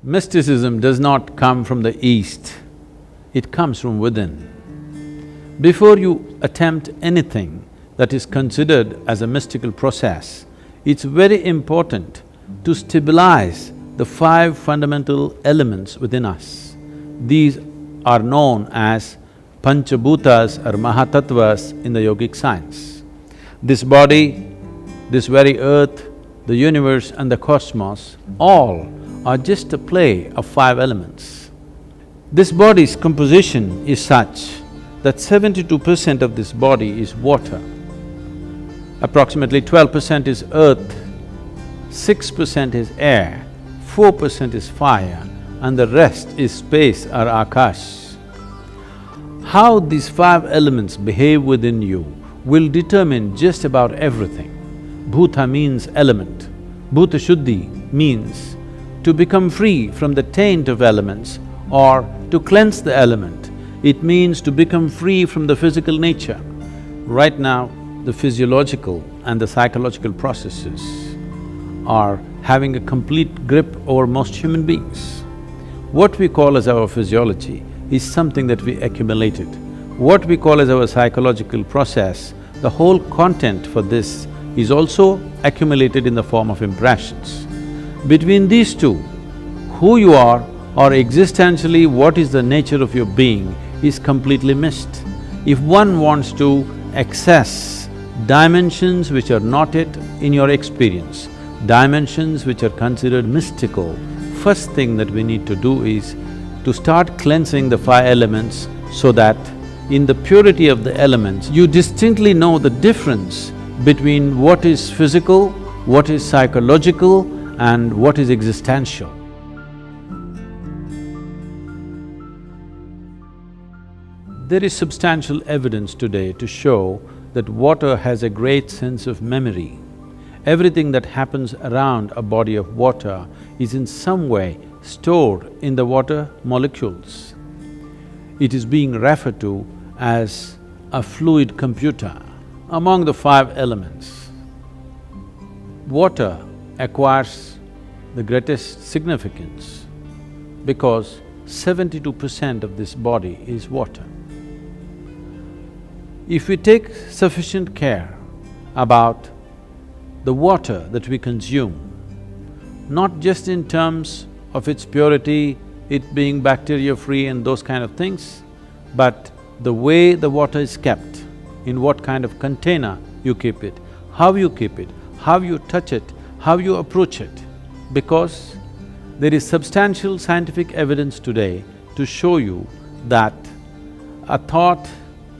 Mysticism does not come from the East, it comes from within. Before you attempt anything that is considered as a mystical process, it's very important to stabilize the five fundamental elements within us. These are known as Panchabhutas or Mahatattvas in the yogic science. This body, this very earth, the universe and the cosmos, all are just a play of five elements. This body's composition is such that 72% of this body is water, approximately 12% is earth, 6% is air, 4% is fire, and the rest is space or akash. How these five elements behave within you will determine just about everything. Bhuta means element. Bhuta Shuddhi means to become free from the taint of elements or to cleanse the element. It means to become free from the physical nature. Right now, the physiological and the psychological processes are having a complete grip over most human beings. What we call as our physiology is something that we accumulated. What we call as our psychological process, the whole content for this is also accumulated in the form of impressions. Between these two, who you are or existentially what is the nature of your being is completely missed. If one wants to access dimensions which are not yet in your experience, dimensions which are considered mystical, first thing that we need to do is to start cleansing the five elements so that in the purity of the elements, you distinctly know the difference between what is physical, what is psychological and what is existential. There is substantial evidence today to show that water has a great sense of memory. Everything that happens around a body of water is in some way stored in the water molecules. It is being referred to as a fluid computer. Among the five elements, water acquires the greatest significance because 72% of this body is water. If we take sufficient care about the water that we consume, not just in terms of its purity, it being bacteria-free and those kind of things, but the way the water is kept, in what kind of container you keep it, how you keep it, how you touch it, how you approach it. Because there is substantial scientific evidence today to show you that a thought,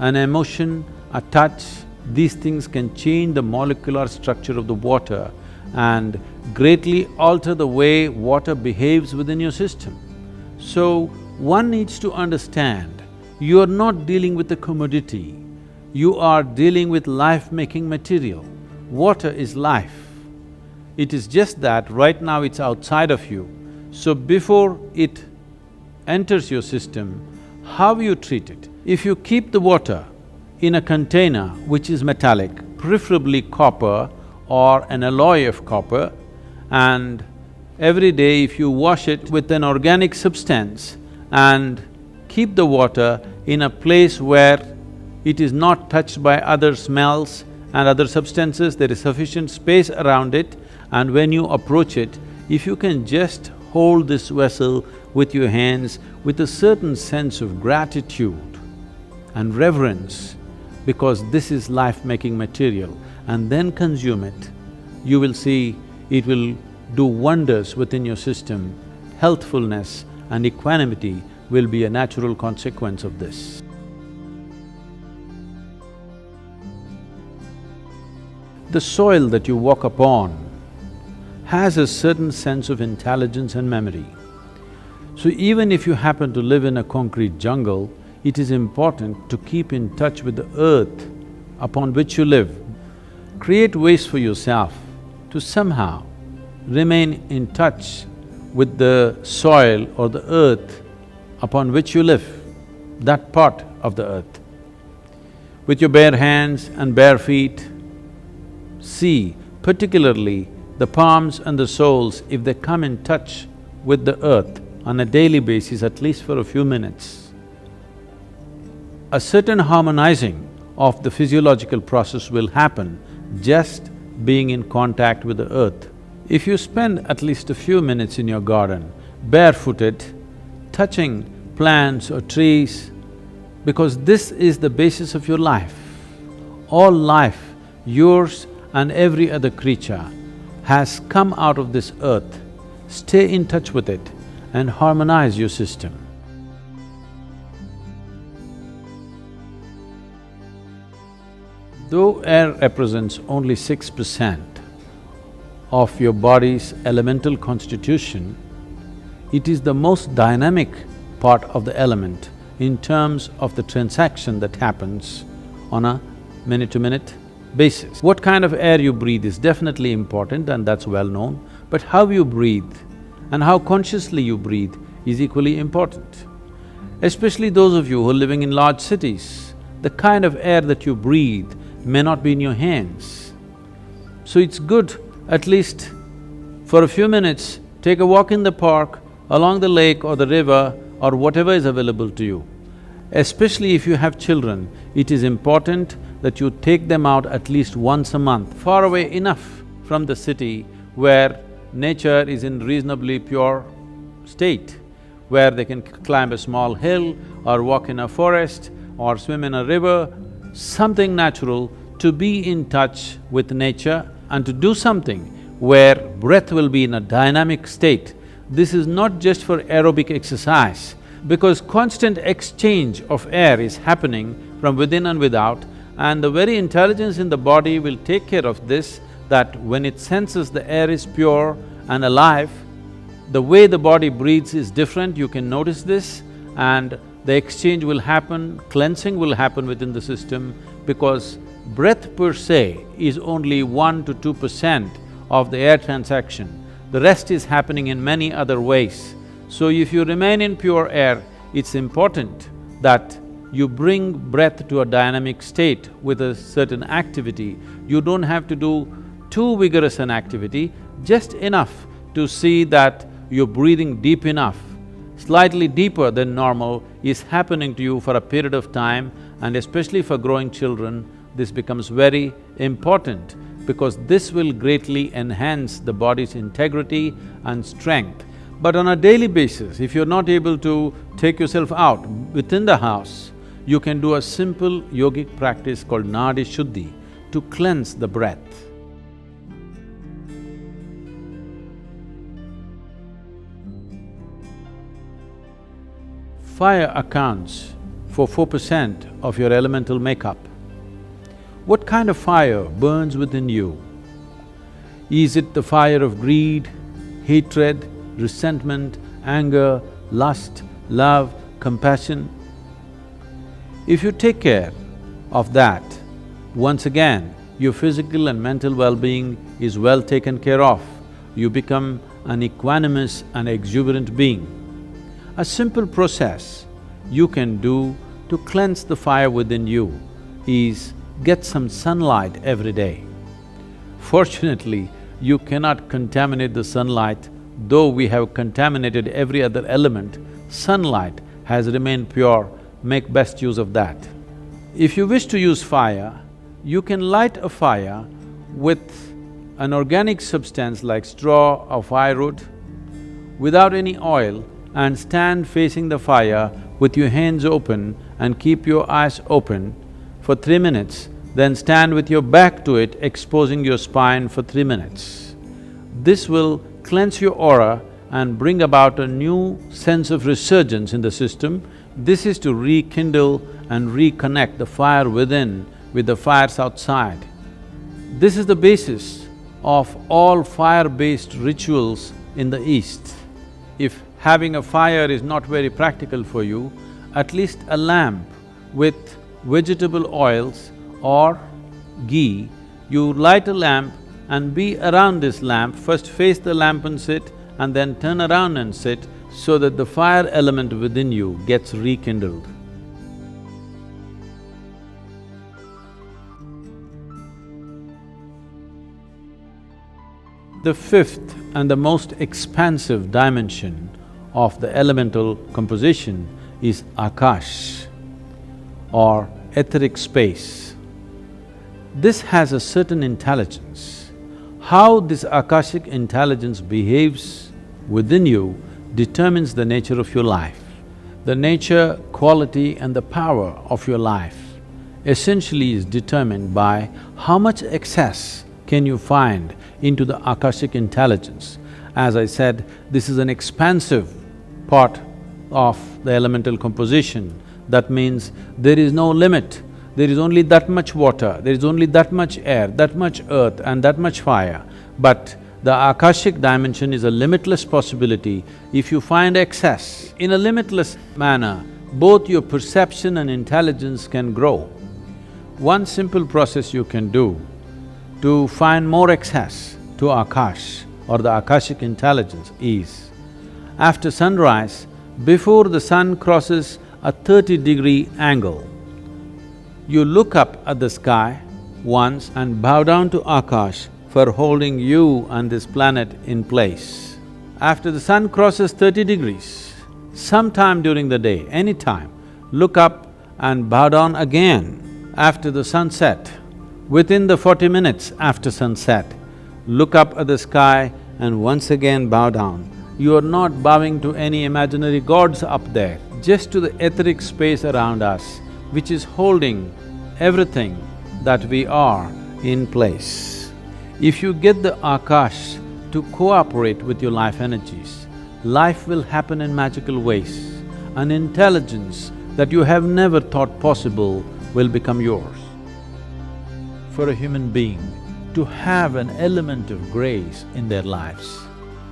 an emotion, a touch, these things can change the molecular structure of the water and greatly alter the way water behaves within your system. So, one needs to understand, you are not dealing with a commodity, you are dealing with life-making material. Water is life. It is just that right now it's outside of you. So before it enters your system, how you treat it? If you keep the water in a container which is metallic, preferably copper or an alloy of copper, and every day if you wash it with an organic substance and keep the water in a place where it is not touched by other smells and other substances, there is sufficient space around it, and when you approach it, if you can just hold this vessel with your hands with a certain sense of gratitude and reverence, because this is life-making material, and then consume it, you will see it will do wonders within your system. Healthfulness and equanimity will be a natural consequence of this. The soil that you walk upon has a certain sense of intelligence and memory. So even if you happen to live in a concrete jungle, it is important to keep in touch with the earth upon which you live. Create ways for yourself to somehow remain in touch with the soil or the earth upon which you live, that part of the earth. With your bare hands and bare feet, see particularly the palms and the soles, if they come in touch with the earth on a daily basis, at least for a few minutes, a certain harmonizing of the physiological process will happen just being in contact with the earth. If you spend at least a few minutes in your garden, barefooted, touching plants or trees, because this is the basis of your life. All life, yours and every other creature, has come out of this earth. Stay in touch with it and harmonize your system. Though air represents only 6% of your body's elemental constitution, it is the most dynamic part of the element in terms of the transaction that happens on a minute-to-minute basis. What kind of air you breathe is definitely important and that's well known, but how you breathe and how consciously you breathe is equally important. Especially those of you who are living in large cities, the kind of air that you breathe may not be in your hands. So it's good, at least for a few minutes, take a walk in the park, along the lake or the river or whatever is available to you. Especially if you have children, it is important that you take them out at least once a month, far away enough from the city where nature is in reasonably pure state, where they can climb a small hill or walk in a forest or swim in a river, something natural, to be in touch with nature and to do something where breath will be in a dynamic state. This is not just for aerobic exercise, because constant exchange of air is happening from within and without, and the very intelligence in the body will take care of this, that when it senses the air is pure and alive, the way the body breathes is different, you can notice this, and the exchange will happen, cleansing will happen within the system, because breath per se is only 1 to 2% of the air transaction. The rest is happening in many other ways. So if you remain in pure air, it's important that you bring breath to a dynamic state with a certain activity. You don't have to do too vigorous an activity, just enough to see that you're breathing deep enough, slightly deeper than normal is happening to you for a period of time, and especially for growing children, this becomes very important, because this will greatly enhance the body's integrity and strength. But on a daily basis, if you're not able to take yourself out within the house, you can do a simple yogic practice called Nadi Shuddhi to cleanse the breath. Fire accounts for 4% of your elemental makeup. What kind of fire burns within you? Is it the fire of greed, hatred, resentment, anger, lust, love, compassion? If you take care of that, once again, your physical and mental well-being is well taken care of. You become an equanimous and exuberant being. A simple process you can do to cleanse the fire within you is get some sunlight every day. Fortunately, you cannot contaminate the sunlight. Though we have contaminated every other element, sunlight has remained pure, make best use of that. If you wish to use fire, you can light a fire with an organic substance like straw or firewood without any oil, and stand facing the fire with your hands open and keep your eyes open for 3 minutes, then stand with your back to it, exposing your spine for 3 minutes. This will cleanse your aura and bring about a new sense of resurgence in the system. This is to rekindle and reconnect the fire within with the fires outside. This is the basis of all fire-based rituals in the East. If having a fire is not very practical for you, at least a lamp with vegetable oils or ghee, you light a lamp and be around this lamp, first face the lamp and sit, and then turn around and sit, so that the fire element within you gets rekindled. The fifth and the most expansive dimension of the elemental composition is Akash or etheric space. This has a certain intelligence. How this Akashic intelligence behaves within you determines the nature of your life. The nature, quality and the power of your life essentially is determined by how much access can you find into the Akashic intelligence. As I said, this is an expansive part of the elemental composition. That means there is no limit. There is only that much water, there is only that much air, that much earth and that much fire. But the Akashic dimension is a limitless possibility. If you find excess in a limitless manner, both your perception and intelligence can grow. One simple process you can do to find more access to Akash or the Akashic intelligence is, after sunrise, before the sun crosses a 30-degree angle, you look up at the sky once and bow down to Akash for holding you and this planet in place. After the sun crosses 30 degrees, sometime during the day, any time, look up and bow down again. After the sunset, within the 40 minutes after sunset, look up at the sky and once again bow down. You are not bowing to any imaginary gods up there, just to the etheric space around us, which is holding everything that we are in place. If you get the Akash to cooperate with your life energies, life will happen in magical ways. An intelligence that you have never thought possible will become yours. For a human being to have an element of grace in their lives,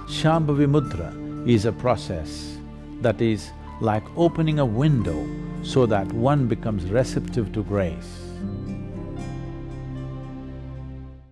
Shambhavi Mudra is a process that is like opening a window so that one becomes receptive to grace.